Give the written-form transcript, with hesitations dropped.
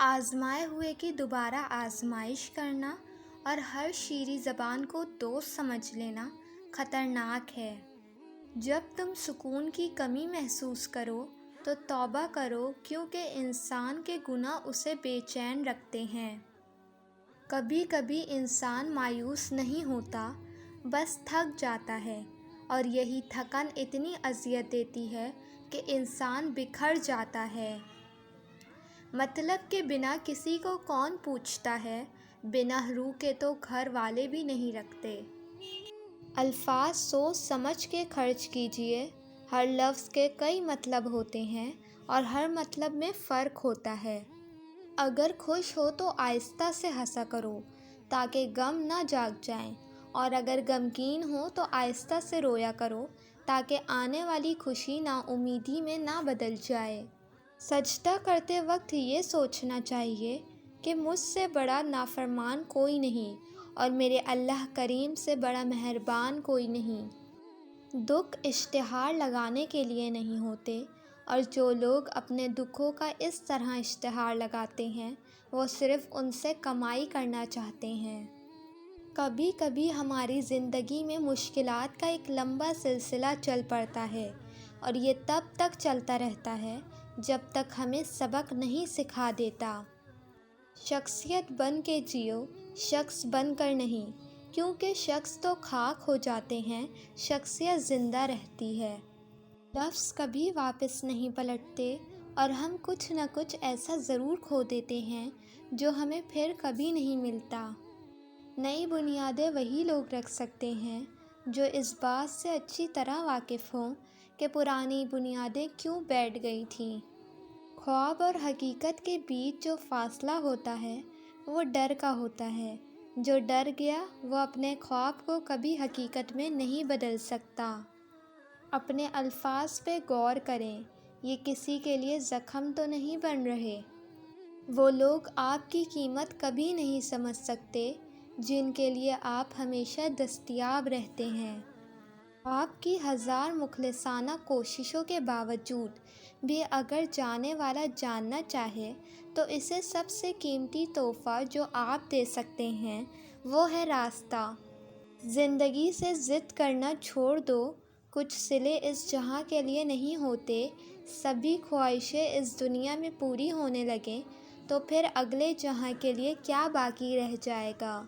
آزمائے ہوئے کی دوبارہ آزمائش کرنا اور ہر شیریں زبان کو دوست سمجھ لینا خطرناک ہے۔ جب تم سکون کی کمی محسوس کرو تو توبہ کرو، کیونکہ انسان کے گناہ اسے بے چین رکھتے ہیں۔ کبھی کبھی انسان مایوس نہیں ہوتا، بس تھک جاتا ہے، اور یہی تھکن اتنی اذیت دیتی ہے کہ انسان بکھر جاتا ہے۔ مطلب کے بنا کسی کو کون پوچھتا ہے، بنا روح کے تو گھر والے بھی نہیں رکھتے۔ الفاظ سوچ سمجھ کے خرچ کیجیے، ہر لفظ کے کئی مطلب ہوتے ہیں اور ہر مطلب میں فرق ہوتا ہے۔ اگر خوش ہو تو آہستہ سے ہنسا کرو تاکہ غم نہ جاگ جائیں، اور اگر غمگین ہو تو آہستہ سے رویا کرو تاکہ آنے والی خوشی نا امیدی میں نہ بدل جائے۔ سجدہ کرتے وقت یہ سوچنا چاہیے کہ مجھ سے بڑا نافرمان کوئی نہیں اور میرے اللہ کریم سے بڑا مہربان کوئی نہیں۔ دکھ اشتہار لگانے کے لیے نہیں ہوتے، اور جو لوگ اپنے دکھوں کا اس طرح اشتہار لگاتے ہیں وہ صرف ان سے کمائی کرنا چاہتے ہیں۔ کبھی کبھی ہماری زندگی میں مشکلات کا ایک لمبا سلسلہ چل پڑتا ہے، اور یہ تب تک چلتا رہتا ہے جب تک ہمیں سبق نہیں سکھا دیتا۔ شخصیت بن کے جیو، شخص بن کر نہیں، کیونکہ شخص تو خاک ہو جاتے ہیں، شخصیت زندہ رہتی ہے۔ لفظ کبھی واپس نہیں پلٹتے، اور ہم کچھ نہ کچھ ایسا ضرور کھو دیتے ہیں جو ہمیں پھر کبھی نہیں ملتا۔ نئی بنیادیں وہی لوگ رکھ سکتے ہیں جو اس بات سے اچھی طرح واقف ہوں کہ پرانی بنیادیں کیوں بیٹھ گئی تھیں۔ خواب اور حقیقت کے بیچ جو فاصلہ ہوتا ہے وہ ڈر کا ہوتا ہے۔ جو ڈر گیا وہ اپنے خواب کو کبھی حقیقت میں نہیں بدل سکتا۔ اپنے الفاظ پہ غور کریں، یہ کسی کے لیے زخم تو نہیں بن رہے۔ وہ لوگ آپ کی قیمت کبھی نہیں سمجھ سکتے جن کے لیے آپ ہمیشہ دستیاب رہتے ہیں۔ آپ کی ہزار مخلصانہ کوششوں کے باوجود بھی اگر جانے والا جاننا چاہے تو اسے سب سے قیمتی تحفہ جو آپ دے سکتے ہیں وہ ہے راستہ۔ زندگی سے ضد کرنا چھوڑ دو، کچھ صلے اس جہاں کے لیے نہیں ہوتے، سبھی خواہشیں اس دنیا میں پوری ہونے لگیں تو پھر اگلے جہاں کے لیے کیا باقی رہ جائے گا۔